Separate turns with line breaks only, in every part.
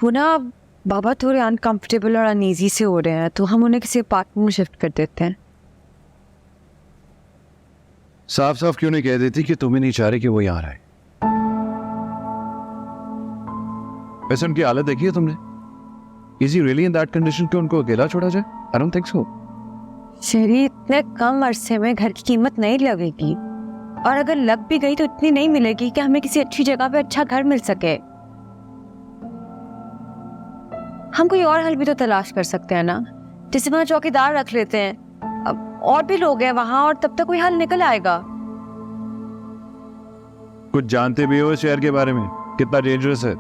वो ना बाबा थोड़े अनकंफर्टेबल और अनईजी से हो रहे हैं, तो हम उन्हें किसी अपार्टमेंट में शिफ्ट कर देते हैं।
साफ साफ क्यों नहीं कह देती कि तुम्हें नहीं चाह रही कि वो यहाँ रहे? वैसे उनकी हालत देखी है तुमने? Is he really in that condition कि उनको अकेला छोड़ा जाए? I don't think so.
शहरी, इतने कम अरसे में घर की कीमत नहीं लगेगी, और अगर लग भी गई तो इतनी नहीं मिलेगी कि हमें किसी अच्छी जगह पे अच्छा घर मिल सके। हम कोई और हल भी तो तलाश कर सकते हैं ना, जैसे वहाँ चौकीदार रख लेते हैं। अब और भी लोग हैं वहाँ, और तब तक कोई हल निकल आएगा।
कुछ जानते भी हो इस शहर के बारे में, कितना डेंजरस है?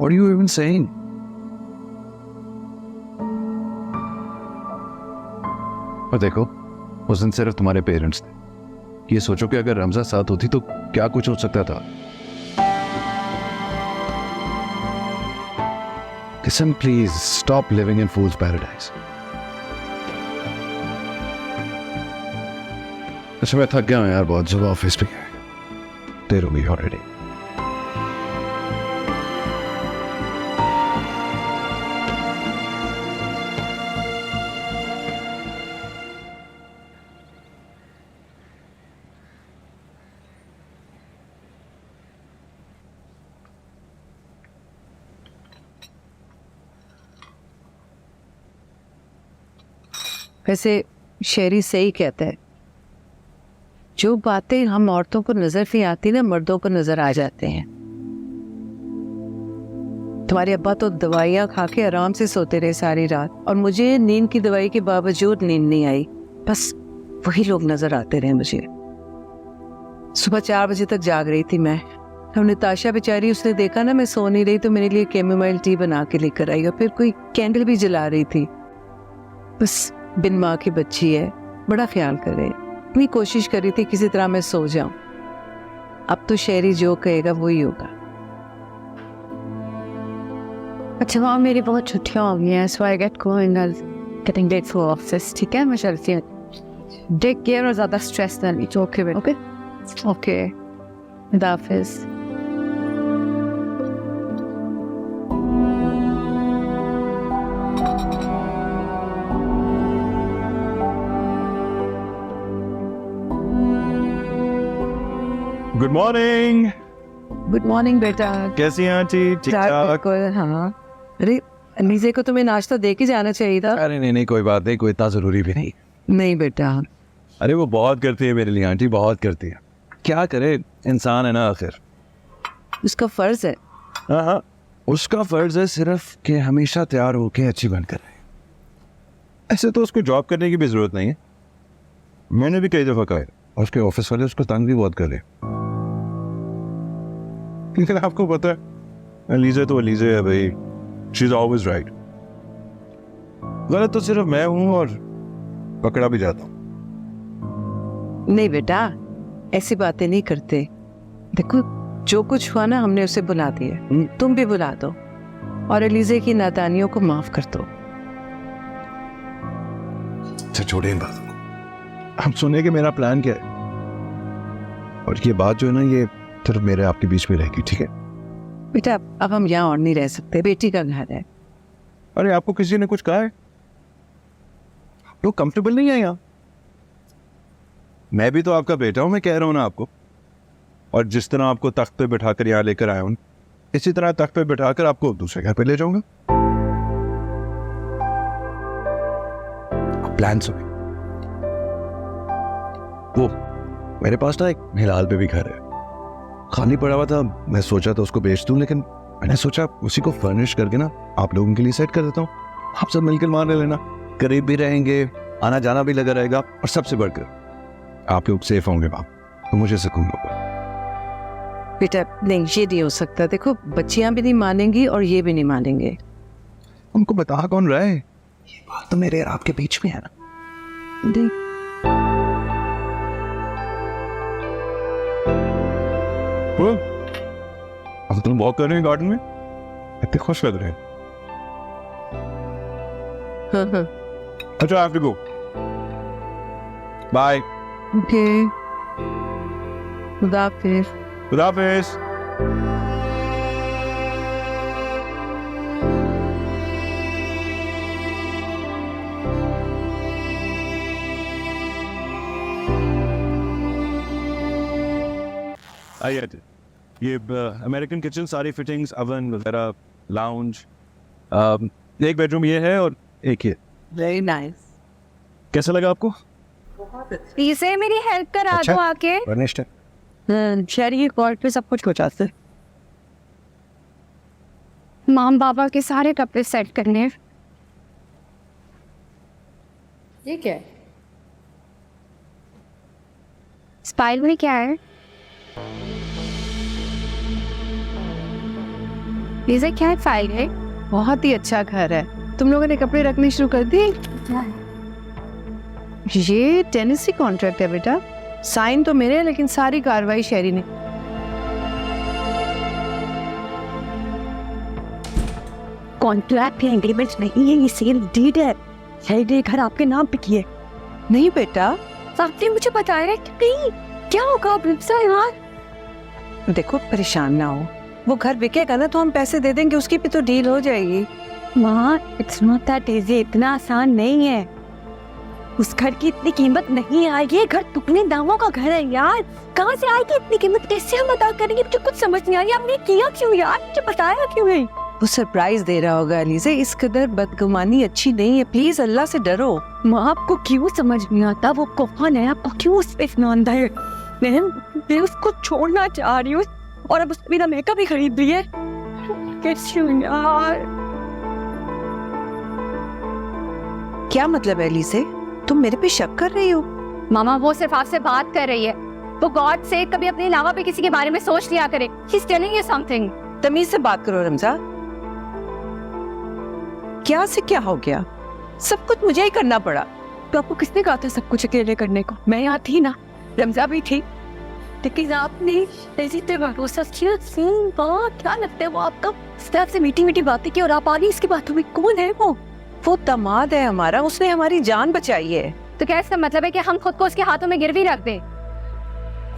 What are you even saying? और देखो, उस दिन सिर्फ तुम्हारे पेरेंट्स थे। ये सोचो कि अगर रमजा साथ होती तो क्या कुछ हो सकता था। Listen, please stop living in fool's paradise. अच्छा, मैं थक गया हूँ यार बहुत, सुबह ऑफिस पे देर हो गई ऑलरेडी।
वैसे शेरी सही कहता है, जो बातें हम औरतों को नजर नहीं आती ना, मर्दों को नजर आ जाते हैं। तुम्हारे अब्बा तो दवाइयाँ खा के आराम से सोते रहे सारी रात, और मुझे नींद की दवाई के बावजूद नींद नहीं आई। बस वही लोग नजर आते रहे मुझे। सुबह 4 बजे तक जाग रही थी मैं। हम नताशा बेचारी, उसने देखा ना मैं सो नहीं रही तो मेरे लिए कैमोमाइल टी बना के लेकर आई, और फिर कोई कैंडल भी जला रही थी। बस बिन माँ की बच्ची है, बड़ा ख्याल करे। इतनी कोशिश कर रही थी किसी तरह मैं सो जाऊं। अब तो शहरी जो कहेगा वही होगा।
अच्छा वहाँ मेरी बहुत छुट्टियाँ हो गई हैं, so I get going, getting late for office. ठीक है, मैं चलती हूँ। टेक केयर और ज़्यादा स्ट्रेस ना लीजिए। ओके ओके ओके, खुदा हाफिज़।
Good morning.
गुड मॉर्निंग बेटा।
कैसी हैं आंटी? ठीक ठाक?
हाँ। अरे अनीसे को तुम्हें नाश्ता दे के जाना चाहिए था।
अरे नहीं नहीं, कोई बात नहीं, कोई इतना जरूरी भी नहीं।
नहीं बेटा।
अरे वो बहुत करती है मेरे लिए आंटी, बहुत करती है। क्या करे, इंसान है ना आखिर।
उसका फर्ज है।
हाँ हाँ, उसका फर्ज है सिर्फ कि हमेशा तैयार होके अच्छी बनकर रहे। ऐसे तो उसको जॉब करने की भी जरूरत नहीं है। मैंने भी कई दफा कहा है, और उसके ऑफिस वाले उसको तंग भी बहुत कर रहे। लेकिन आपको पता है, अलीज़ा तो अलीज़ा है भाई, शी इज ऑलवेज राइट। गलत तो सिर्फ मैं हूं, और पकड़ा भी जाता हूं।
नहीं बेटा, ऐसी बातें नहीं करते। देखो जो कुछ हुआ ना, हमने उसे बुला दिया, तुम भी बुला दो, और अलीज़े की नादानियों को माफ कर दो।
अच्छा छोड़िए इन बातों को, हम सुने कि मेरा प्लान क्या है। और ये बात जो है ना, ये सिर्फ मेरे आपके बीच में रहेगी, ठीक है?
बेटा अब हम यहाँ और नहीं रह सकते, बेटी का घर है।
अरे आपको किसी ने कुछ कहा है? आप लोग कंफर्टेबल नहीं है यहाँ? मैं भी तो आपका बेटा हूँ, मैं कह रहा हूँ ना आपको। और जिस तरह आपको तख्त पे बिठाकर यहाँ लेकर आया हूँ, इसी तरह तख्त पे बिठाकर आपको दूसरे घर पे ले जाऊंगा। प्लान सुनिए। वो मेरे पास ना एक हिलाल पे भी घर है, खाली पड़ा हुआ था। मैं सोचा था उसको बेच दूं, लेकिन मैंने सोचा उसी को फर्निश करके ना आप लोगों के लिए सेट कर देता हूँ। आप सब मिलकर मान ले लेना, करीब भी रहेंगे, आना जाना भी लगा रहेगा, और सबसे बढ़कर आप लोग सेफ होंगे वहां, तो मुझे सुकून होगा।
बेटा नहीं, ये नहीं हो सकता। देखो बच्चियां भी नहीं मानेंगी और ये भी नहीं मानेंगे।
उनको बता कौन रहा है? ये बात तो मेरे और आपके बीच में है ना।
नहीं
अब तुम वॉक कर रहे हो गार्डन में, इतने खुश लग रहे हैं।
हाँ।
अच्छा, I have to go. Bye.
Okay, खुदा हाफिज़।
खुदा हाफिज़। आइए ये अमेरिकन किचन, सारी फिटिंग्स, ओवन वगैरह, लाउंज, एक बेडरूम ये है और एक ये।
Very nice.
कैसा लगा आपको?
इसे मेरी हेल्प करा
अच्छा।
दो आके।
फर्निश्ड है।
शहरी के कॉल पे सब कुछ हो जाता है।
माम बाबा के सारे कपड़े सेट करने। ये क्या है? स्पाइल में क्या है? ये क्या है? फाइल है।
बहुत ही अच्छा घर है। तुम लोगों ने कपड़े रखने शुरू कर दिए? ये टेनेसी कॉन्ट्रैक्ट है बेटा। साइन तो मेरे है लेकिन सारी कार्रवाई शहरी ने।
कॉन्ट्रैक्ट है, एग्रीमेंट नहीं है, ये सेल डीड है। शहरी घर आपके नाम पे किए।
नहीं बेटा,
आपने मुझे बताया कि नहीं। क्या होगा अब रिप्सा यार?
देखो परेशान ना हो, वो घर बिकेगा ना तो हम पैसे दे देंगे, उसकी भी तो डील हो जाएगी।
माँ, इट्स नॉट दैट इजी, इतना आसान नहीं है। उस घर की इतनी कीमत नहीं आएगी। ये घर दुगने दामों का घर है यार। कहाँ से आएगी इतनी कीमत? कैसे हम अदा करेंगे? मुझे कुछ समझ नहीं आ रही। आपने किया क्यों यार? मुझे बताया क्यों नहीं?
वो सरप्राइज दे रहा होगा अलीज़े। इस कदर बदगुमानी अच्छी नहीं है, प्लीज अल्लाह से डरो।
माँ, आपको क्यों समझ नहीं आता? वो कौन है? आपको क्यों उस पे इतना अंधा है? मैं उसको छोड़ना चाह रही हूँ और अब उसने मेरा मेकअप भी खरीद लिया है। कैसे यार?
क्या मतलब है अलीज़े? तुम मेरे पे शक कर रही हो?
मामा, वो सिर्फ आपसे बात कर रही है। वो गॉड से कभी अपने अलावा भी किसी के बारे में सोच लिया करे। He's telling you something.
तमीज से बात करो रमजा। क्या से क्या हो गया? सब कुछ मुझे ही करना पड़ा।
तो आपको किसने कहा था सब कुछ अकेले करने को? मैं यहाँ थी ना, रमजा भी थी, लेकिन आपने ऐसी पे भरोसा किया। क्या लगता है वो आपका? से मीठी मीठी बातें की और आप आ गई इसकी बातों में। कौन है वो?
वो दामाद है हमारा, उसने हमारी जान बचाई है।
तो क्या इसका मतलब है कि हम खुद को उसके हाथों में गिरवी रख दें?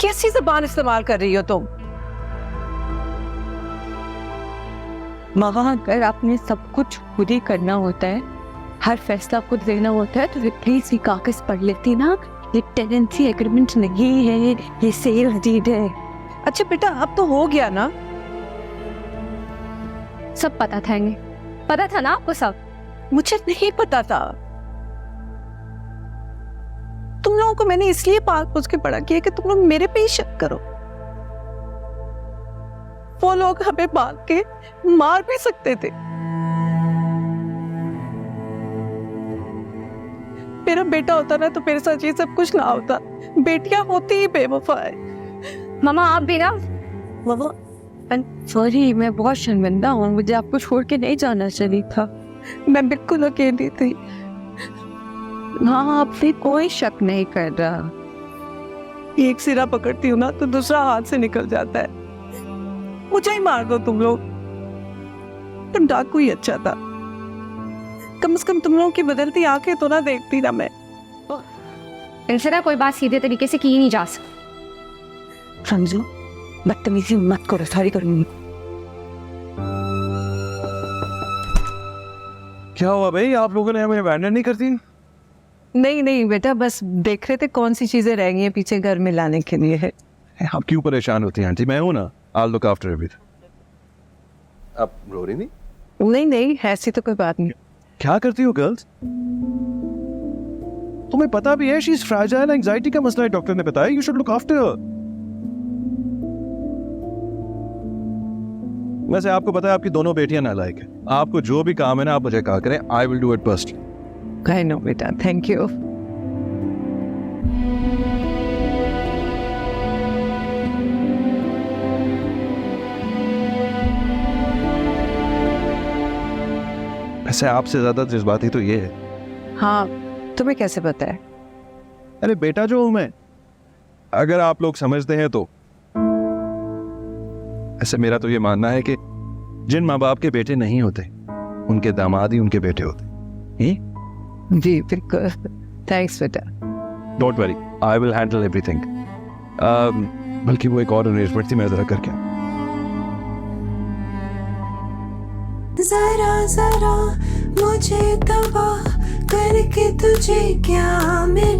कैसी जुबान इस्तेमाल कर रही हो तुम?
मगर अगर आपने सब कुछ खुद ही करना होता है, हर फैसला खुद देना होता है, तो प्लीज ये कागज पढ़ लेती ना। ये टेनेंसी एग्रीमेंट नहीं है, ये सेल डीड है।
अच्छा बेटा, अब तो हो गया ना।
सब पता था इन्हें, पता था ना आपको सब?
मुझे नहीं पता था। तुम लोगों को मैंने इसलिए पाल पोस के बड़ा किया कि तुम लोग मेरे पे ही शक करो। वो लोग हमें बांध के मार भी सकते थे। मेरा बेटा होता ना तो मेरे साथ ये सब कुछ ना होता। बेटियां होती ही बेवफा है।
मामा, आप भी ना। मामा, सॉरी, मैं बहुत शर्मिंदा हूँ। मुझे आपको छोड़ के नहीं जाना चाहिए था।
मैं बिल्कुल अकेली थी।
हाँ, आप पे कोई शक नहीं कर रहा।
एक सिरा पकड़ती हूँ ना तो दूसरा हाथ से निकल जाता है। मुझे ही मार दो तुम लोग। तुम डाकू ही अच्छा था। कम से कम तुम लोगों की बदलती आंखें तो ना देखती ना मैं।
इनसे ना कोई बात सीधे तरीके से की ही नहीं जा सकती। समझो, बदतमीजी मत करो, सारी करूंगी।
क्या हुआ भाई, आप लोगों ने हमें अबैंडन नहीं करती?
नहीं नहीं बेटा, बस देख रहे थे कौन सी चीजें रह गई हैं पीछे घर में लाने के लिए है।
आप क्यों परेशान होती हैं आंटी? मैं हूं ना, I'll look after everything. आप रो रही नहीं?
नहीं नहीं, ऐसी तो कोई बात नहीं।
क्या करती हो गर्ल्स? तुम्हें पता भी है शी इज फ्रैजाइल, एंजाइटी का मसला है, डॉक्टर ने बताया। You should look after her. वैसे आपको पता है आपकी दोनों बेटियां नालायक हैं। आपको जो भी काम है ना, आप मुझे कहा करें, I will do it personally.
I know बेटा, थैंक यू।
वैसे आपसे ज्यादा जज्बाती तो ये है।
हाँ, तुम्हें कैसे पता है?
अरे बेटा जो हूं मैं, अगर आप लोग समझते हैं तो। ऐसे मेरा तो ये मानना है कि जिन माँ बाप के बेटे नहीं होते, उनके दामाद ही उनके बेटे होते।
जी बिल्कुल, थैंक्स बेटा।
Don't worry, I will handle everything. बल्कि वो एक और अरेंजमेंट थी, मैं जरा करके आऊं।
जरा जरा मुझे दबा करके तुझे क्या मिला।